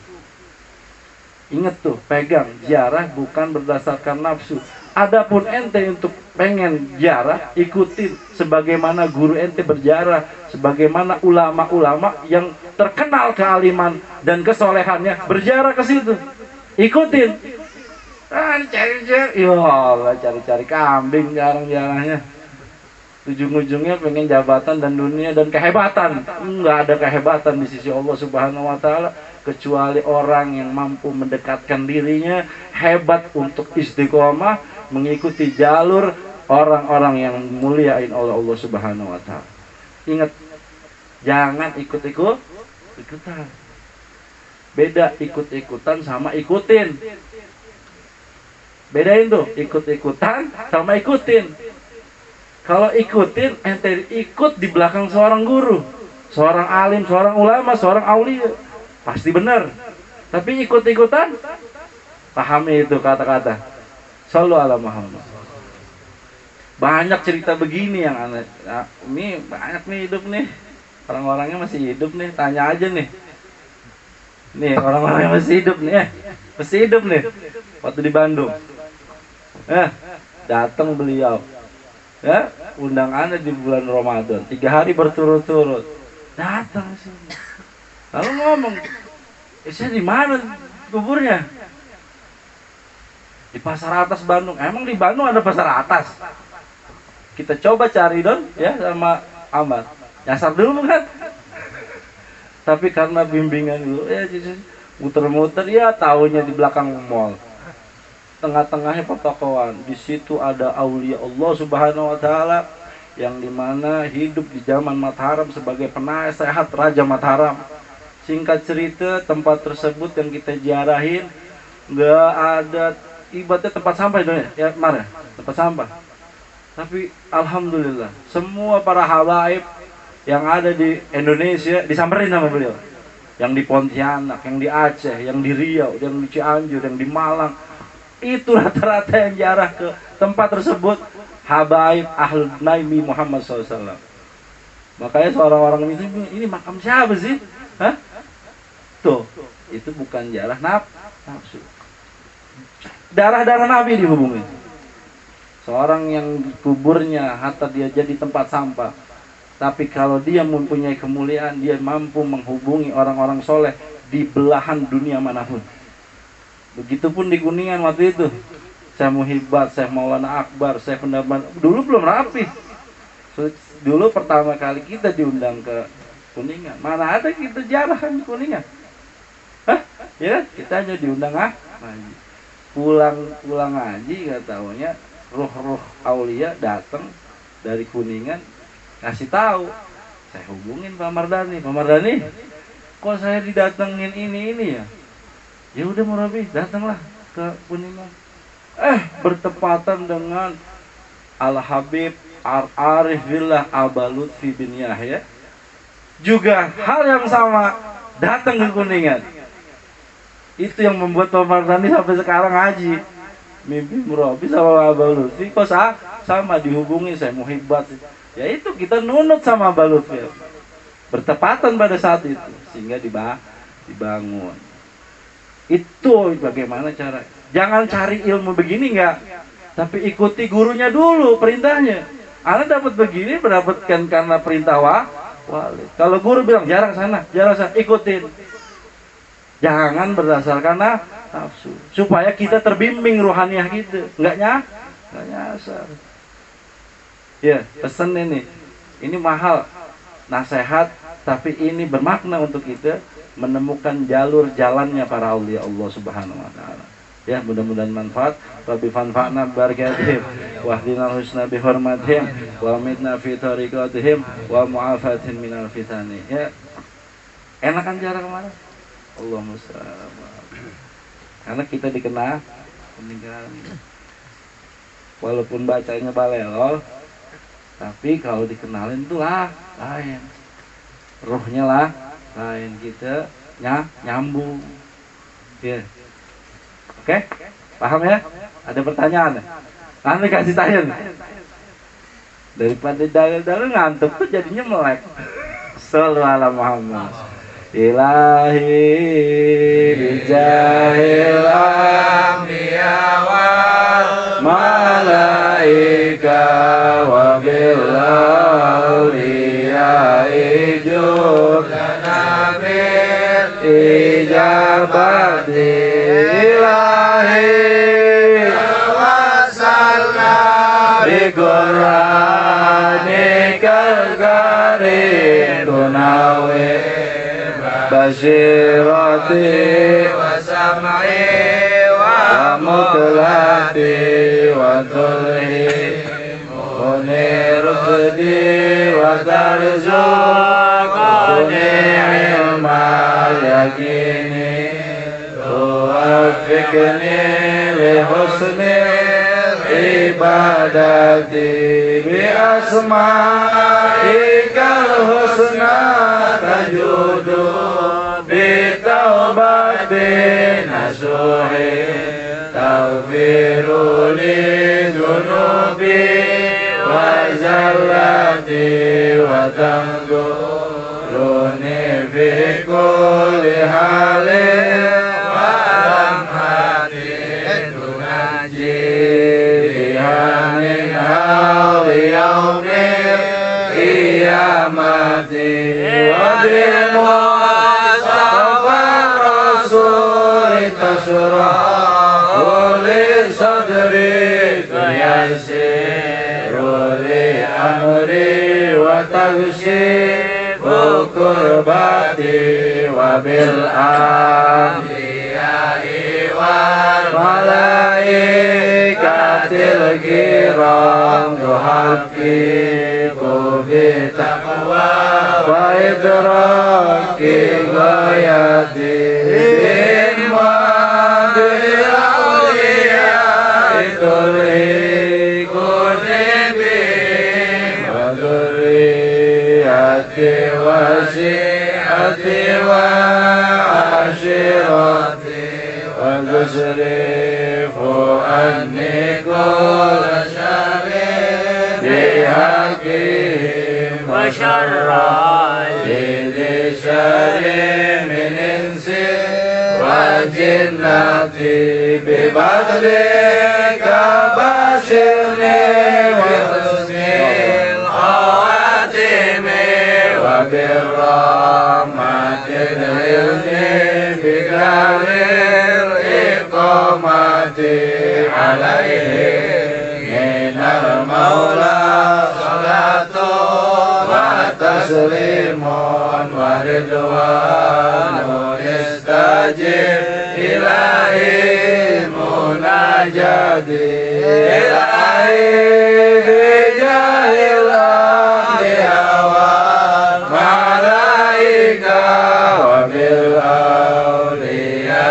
Speaker 5: Ingat tuh, pegang ziarah bukan berdasarkan nafsu. Adapun ente untuk pengen ziarah, ikutin sebagaimana guru ente berziarah, sebagaimana ulama-ulama yang terkenal kealiman dan kesolehannya berziarah ke situ. Ikutin. Cari-cari, ya Allah, cari-cari kambing jarang-jarangnya. Ujung-ujungnya pengen jabatan dan dunia dan kehebatan. Enggak ada kehebatan di sisi Allah Subhanahu wa taala kecuali orang yang mampu mendekatkan dirinya hebat untuk istiqomah mengikuti jalur orang-orang yang muliain oleh Allah Subhanahu wa taala. Ingat, jangan ikut-ikutan. Beda ikut-ikutan sama ikutin. Bedain tuh ikut-ikutan sama ikutin. Kalau ikutin, ente ikut di belakang seorang guru, seorang alim, seorang ulama, seorang aulia, pasti benar. Tapi ikut-ikutan, pahami itu kata-kata. Shallu ala Muhammad. Banyak cerita begini yang aneh. Nah, ini banyak nih hidup nih. Orang-orangnya masih hidup nih. Tanya aja nih. Nih orang-orangnya masih hidup nih. Masih hidup nih. Waktu di Bandung. Datang beliau. Ya, undangannya di bulan Ramadan. 3 hari berturut-turut. Datang sini. Lalu ngomong, saya di mana kuburnya? Di Pasar Atas Bandung. Emang di Bandung ada Pasar Atas? Kita coba cari Don, ya sama Ahmad. Nyasar dulu kan? Tapi karena bimbingan dulu, ya muter-muter, ya taunya di belakang mall. Tengah-tengahnya pertokoan. Di situ ada aulia Allah Subhanahu wa taala yang dimana hidup di zaman Mataram sebagai penasehat Raja Mataram. Singkat cerita, tempat tersebut yang kita ziarahin nggak ada ibaratnya tempat sampah itu ya, kemarin tempat sampah. Tapi alhamdulillah semua para habaib yang ada di Indonesia disamperin sama beliau. Yang di Pontianak, yang di Aceh, yang di Riau, yang di Cianjur, yang di Malang. Itu rata-rata yang ziarah ke tempat tersebut habaib ahlul Nabi Muhammad SAW. Makanya seorang orang ini makam siapa sih? Hah? Tuh, itu bukan ziarah nafsu. Darah-darah Nabi dihubungi. Seorang yang kuburnya hatta dia jadi tempat sampah. Tapi kalau dia mempunyai kemuliaan, dia mampu menghubungi orang-orang soleh di belahan dunia manapun. Begitupun di Kuningan waktu itu. Syekh Muhibat, Syekh Maulana Akbar, Syekh Pendapat. Dulu belum rapi. Dulu pertama kali kita diundang ke Kuningan. Mana ada kita jarah di Kuningan? Hah? Ya, kita hanya diundang ngaji. Pulang ngaji, gak taunya ruh-ruh aulia datang dari Kuningan kasih tahu. Saya hubungin Pak Mardani. Pak Mardani, kok saya didatengin ini ya? Ya udah Murabi, datanglah ke Kuningan. Bertepatan dengan Al-Habib Arif Billah Abalutfi bin Yahya. Juga hal yang sama datang ke Kuningan. Itu yang membuat Pak Mardani sampai sekarang ngaji. Mimpi Murabi sama Abah Lutfi kok sama dihubungi saya Muhibat. Ya itu kita nunut sama Abah Lutfi. Bertepatan pada saat itu sehingga dibangun. Itu bagaimana cara. Jangan cari ilmu begini enggak, tapi ikuti gurunya dulu perintahnya. Anda dapat begini mendapatkan karena perintah wali. Kalau guru bilang jarang sana, ikutin. Jangan berdasarkan nafsu. Supaya kita terbimbing ruhaniah gitu. Enggak nyasar. Ya, pesan ini. Ini mahal. Nasihat, tapi ini bermakna untuk kita menemukan jalur jalannya para aulia Allah Subhanahu wa taala. Ya, mudah-mudahan manfaat. Rabbi fanfa'na barakatihim wa hdinal husna bi hurmatihim wa amitna fi tariqatihim wa mu'afatin minal fitani. Ya. Enakan cara kemana? Allahumma shalli. Karena kita dikenal meninggal. Walaupun bacanya balelol, tapi kalau dikenalin tuh lain. Ruhnya lain, kita nyambung. Ya. Oke? Paham ya? Ada pertanyaan? Nanti kasih tanya nih. Daripada dalil-dalil ngantuk tuh jadinya melek. Shallallahu ala Muhammad. Ilahi bijahil anbiya wal malaika wa bil awliya ijur nabil ijabati ilahi wasalna bi qur'anikal karim tunawir basyirati wa sam'i wa mutlati wa tulhi unirusdi wa tarzuqni ilmal yakini wa wafikni li husnil ibadati bi asma'ikal husna tajudu bi taubatin nasuhi taghfiru li dunubi wa zallati wa tamduruni fi kulli halin wa lamhatin tunaji bihanin hawli yaumil qiyamati wa bil mustafa rasuli tasra uli sadri yasiru li amri wa taghshibu kurbati wa bil anbiya'i wal malaikatil kiram tuhaqqiqu bi taqwa wa idraki ghayati bin madil awliya itulhiku nibim wa dhurriyati wasi'ati wa ashirati wa tusrifu anni kulla syarrin bihaqihim wa syarran li syarrin min insin wa jinnati bi badlika basyirni wa husnil khawatimi wa birrahmatil hilmi bi karir iqamati alaihi minal maula salatu wa taslimun wa ridwanu istajib ilahi munajati ilahi bijahil ahliyawan malaika wa bil awliya'i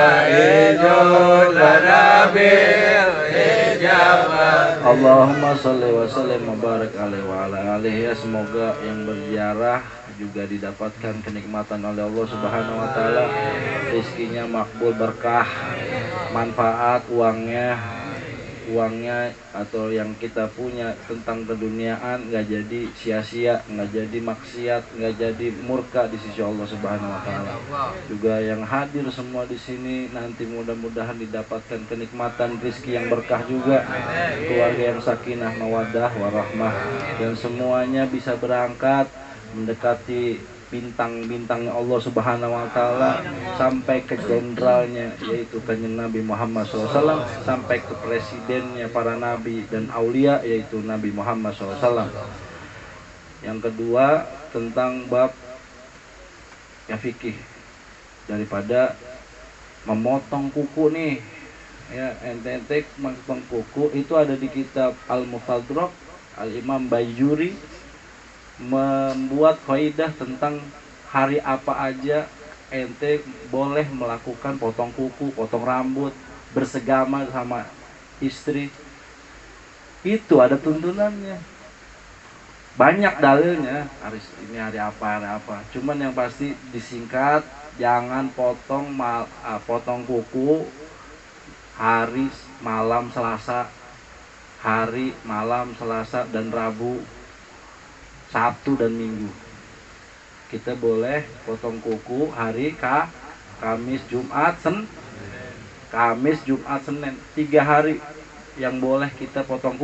Speaker 5: judlana bil ijabat. Allahumma salli wa sallim wa barik alaihi wa ala alihi. Semoga yang berziarah juga didapatkan kenikmatan oleh Allah Subhanahu wa taala, rezekinya makbul, berkah, manfaat uangnya atau yang kita punya tentang keduniaan nggak jadi sia-sia, nggak jadi maksiat, nggak jadi murka di sisi Allah Subhanahu wa taala. Juga yang hadir semua di sini nanti mudah-mudahan didapatkan kenikmatan rezeki yang berkah juga, keluarga yang sakinah mawaddah warahmah, dan semuanya bisa berangkat mendekati bintang-bintangnya Allah Subhanahu wa taala sampai ke jenderalnya yaitu Kanjeng Nabi Muhammad SAW, sampai ke presidennya para nabi dan aulia yaitu Nabi Muhammad SAW. Yang kedua tentang bab ya fikih, daripada memotong kuku nih ya, ente memotong kuku itu ada di kitab Al-Mufadrak. Al-Imam Bajuri membuat kaidah tentang hari apa aja ente boleh melakukan potong kuku, potong rambut, bersegama sama istri. Itu ada tuntunannya, banyak dalilnya. Ini hari apa. Cuman yang pasti disingkat, jangan potong kuku hari malam Selasa dan Rabu, Sabtu dan Minggu. Kita boleh potong kuku hari Kamis, Jumat, Senin. 3 hari yang boleh kita potong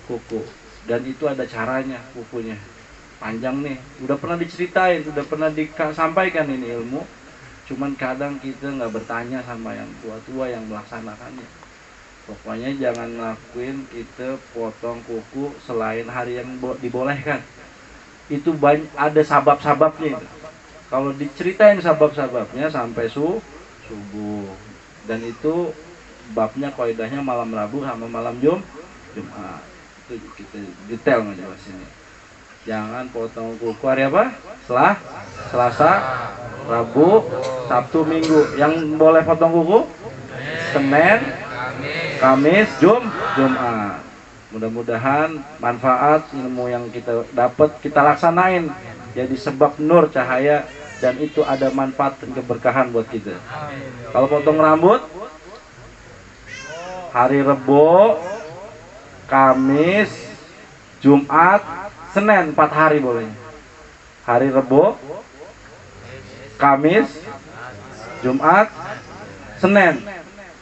Speaker 5: kuku. Dan itu ada caranya kukunya. Panjang nih, udah pernah diceritain, udah pernah disampaikan ini ilmu. Cuman kadang kita nggak bertanya sama yang tua-tua yang melaksanakannya. Pokoknya jangan ngelakuin kita potong kuku selain hari yang dibolehkan. Itu ada sabab-sababnya itu. Kalau diceritain sabab-sababnya sampai subuh. Dan itu babnya kaidahnya malam Rabu sama malam Jumat. Itu kita detail ngejelasinnya. Jangan potong kuku hari apa? Selasa, Rabu, Sabtu, Minggu. Yang boleh potong kuku? Senin, Kamis, Jumat. Mudah-mudahan manfaat ilmu yang kita dapat kita laksanain jadi sebab nur cahaya, dan itu ada manfaat dan keberkahan buat kita. Kalau potong rambut hari Rebo, Kamis, Jumat, Senin 4 hari boleh. Hari Rebo, Kamis, Jumat, Senin.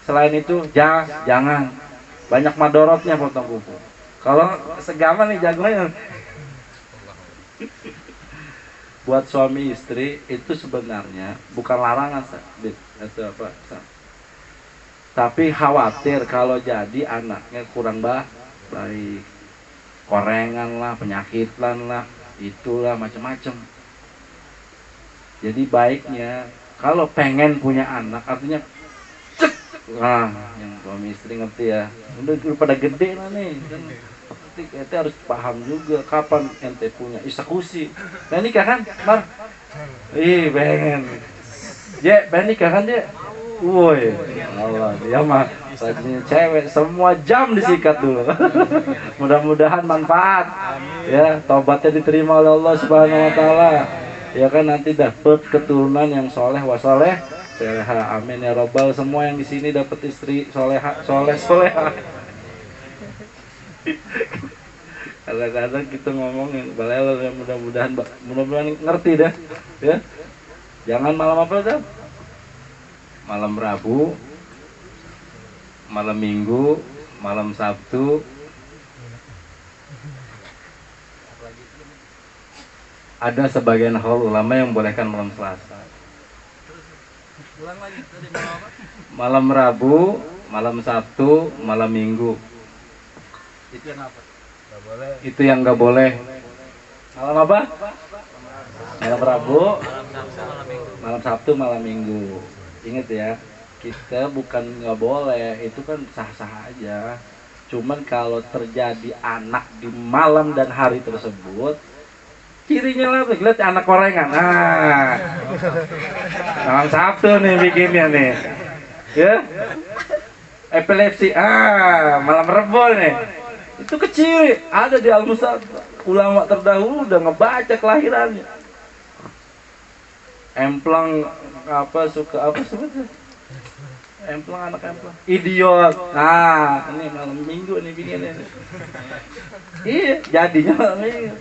Speaker 5: Selain itu jangan. Banyak madorotnya potong kuku. Kalau segama nih jagonya. Buat suami istri itu sebenarnya bukan larangan atau apa. Tapi khawatir kalau jadi anaknya kurang baik. Korengan lah, penyakitan lah, itulah macam-macam. Jadi baiknya kalau pengen punya anak, artinya nah, yang suami istri ngerti ya. Udah pada gede lah nih kan. Ente harus paham juga kapan ente punya eksekusi. Nah nikah kan, Mar? Ih, pengen. Pengen nikah kan dia? Woi, Allah, dia mah rajinnya cewek, semua jam disikat dulu. Mudah-mudahan manfaat. Ya, taubatnya diterima oleh Allah Subhanahu wa taala. Ya kan nanti dapat keturunan yang soleh wasoleh. Soleha, amin ya robbal. Semua yang di sini dapat istri soleha, soleha. Kadang-kadang kita ngomong yang balelo, ya mudah-mudahan ngerti dah. Ya, jangan malam apa dah? Malam Rabu, malam Minggu, malam Sabtu. Ada sebagian haul ulama yang bolehkan malam Selasa. Malam Rabu, malam Sabtu, malam Minggu. Itu yang apa? Gak boleh. Itu yang nggak boleh. Malam apa? Malam Rabu, malam Sabtu, malam Minggu. Ingat ya, kita bukan nggak boleh, itu kan sah-sah aja. Cuman kalau terjadi anak di malam dan hari tersebut, cirinya lah, lihat anak korengan. Nah, malam Sabtu nih bikinnya nih, ya, epilepsi. Malam Rebo nih, itu kecil. Ada di Al-Musab, ulama terdahulu udah ngebaca kelahirannya. Emplang apa suka apa sebetulnya? Emplang, anak emplang. Idiot. Nah, ini malam Minggu nih bikinnya. Iya, jadinya malam Minggu.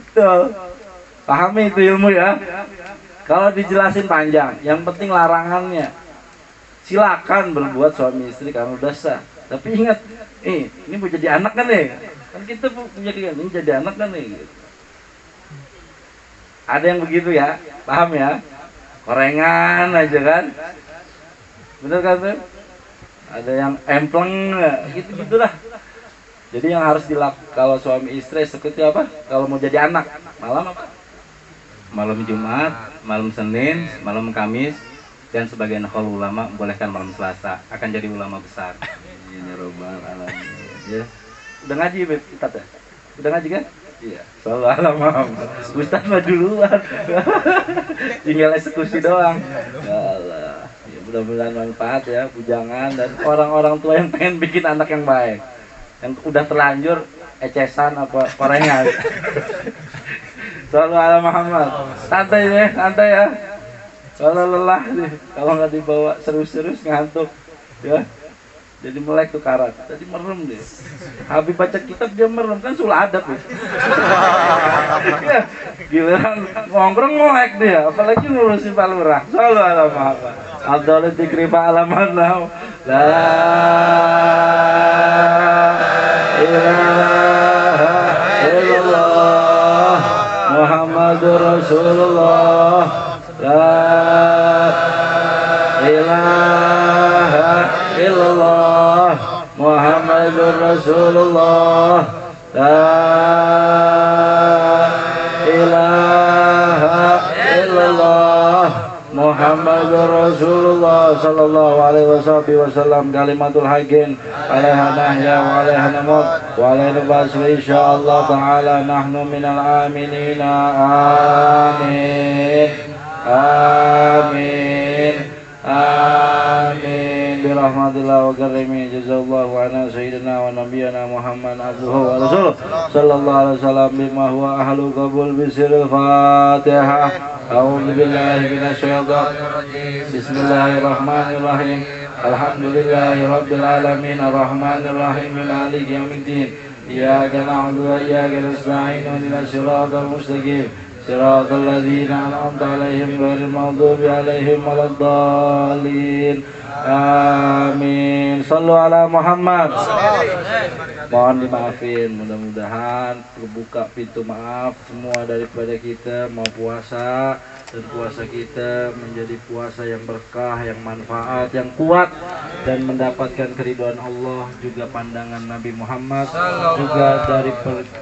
Speaker 5: Betul. Pahami itu ilmu ya. Kalau dijelasin panjang, yang penting larangannya. Silakan berbuat suami istri karena udah sah. Tapi ingat, ini mau jadi anak kan nih? Kan kita punya ini jadi anak kan nih? Gitu. Ada yang begitu ya, paham ya? Korengan aja kan? Bener kan tuh? Ada yang empleng, gitu-gitulah. Jadi yang harus dilakukan kalau suami istri seperti apa? Kalau mau jadi anak, malam apa? Malam Jumat, malam Senin, malam Kamis, dan sebagian haul ulama bolehkan malam Selasa. Akan jadi ulama besar. Ini robbal alamin. Ya. Udah ngaji Ustaz ya? Udah ngaji kan? Iya. Selalu alam. Ustaz mah duluan. Tinggal eksekusi doang. Ya Allah. Ya, mudah-mudahan manfaat ya, bujangan dan orang-orang tua yang pengen bikin anak yang baik. Yang udah terlanjur ecesan apa korengan. Selalu ala Muhammad. Santai deh, santai ya. Kalau lelah nih, kalau nggak dibawa serius-serius ngantuk, ya. Jadi melek tuh karat. Tadi merem deh. Habis baca kitab dia merem, kan suladap ya. Ya, giliran ngongkrong melek dia, apalagi ngurusin Pak Lurah. Selalu ala Muhammad. Abdul dzikri fa'alaman lahu. La ilaha illallah Muhammadur Rasulullah. La ilaha illallah Muhammadur Rasulullah. La ilaha illallah Muhammadur Rasulullah sallallahu alaihi wasallam. Kalimatul haqqin alaiha nahya wa alaiha namut wa alaiha basri insyaallah taala nahnu minal aminina. Amin amin amin. rahmatillah wa karimi jazallahu anna sayyidina wa nabiyana Muhammad abduhu wa rasuluh sallallahu alaihi wasallam bima huwa ahlu qabul bisiril Fatihah. A'udzu billahi minasyaitonir rajim. Bismillahirrahmanirrahim. Alhamdulillahi rabbil alamin arrahmanir rahim maliki yaumiddin. Iyyaka na'budu wa iyyaka nasta'in ihdinas siratal mustaqim. Siratal ladzina an'amta 'alaihim ghairil maghdubi 'alaihim waladdallin. Amin. Sallu ala Muhammad. Mohon dimaafin, mudah-mudahan terbuka pintu maaf semua daripada kita mau puasa, dan puasa kita menjadi puasa yang berkah, yang manfaat, yang kuat, dan mendapatkan keridhaan Allah, juga pandangan Nabi Muhammad, juga dari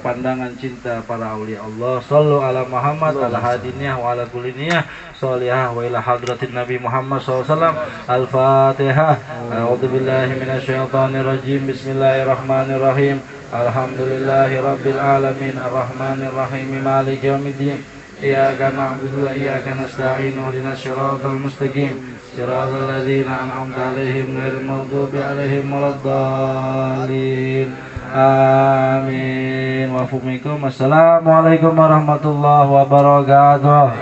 Speaker 5: pandangan cinta para aulia Allah. Sallu ala Muhammad ala hadiniyah wa ala kuliniyah sholihah wa ila hadratin Nabi Muhammad SAW. Al-Fatihah. A'udzu billahi minasyaitonir rajim. Bismillahirrahmanirrahim. Alhamdulillahi rabbil alamin arrahmanir rahim maliki yaumiddin. Iyyaka na'budu wa iyyaka nasta'in ihdinas siratal mustaqim. Siratal ladzina an'amta 'alaihim ghairil maghdubi 'alaihim waladdallin. Amin. Wa fumikum. Assalamualaikum warahmatullahi wabarakatuh.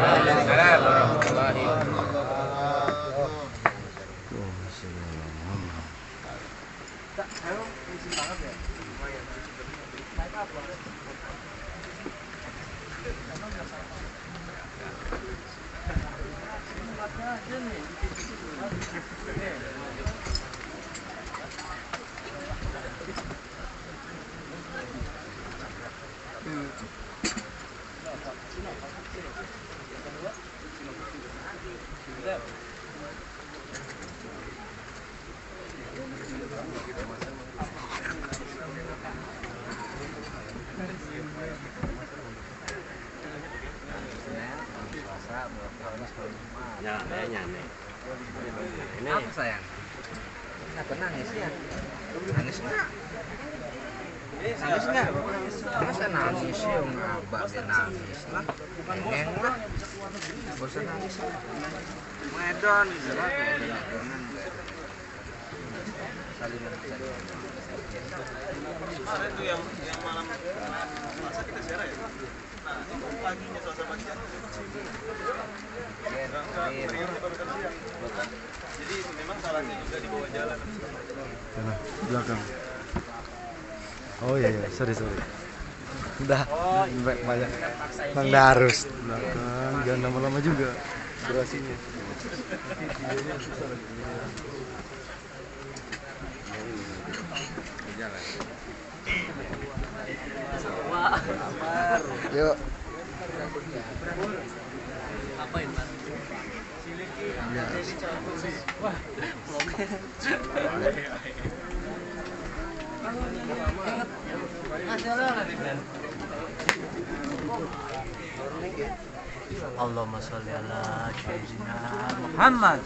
Speaker 6: Ini apa sayang? Kenapa nangis ya? Nangis enggak? Nangis enggak? Masa nangis ya? Ngabak dia nangis lah. Ngeng lah. Gak usah nangis lah. Medon gitu lah. Salinan.
Speaker 4: Kemarin tuh yang malam masa kita siaran ya? Nah, itu paginya suasana siang. Jadi memang salahnya juga di bawah jalan.
Speaker 1: Sana, belakang. Oh iya, sorry. Udah, banyak. Bang Darus. Belakang, jangan lama-lama juga durasinya. Yuk.
Speaker 6: Apain Mas?
Speaker 1: Ya.
Speaker 6: Wah, Allahumma sholli ala sayyidina Muhammad.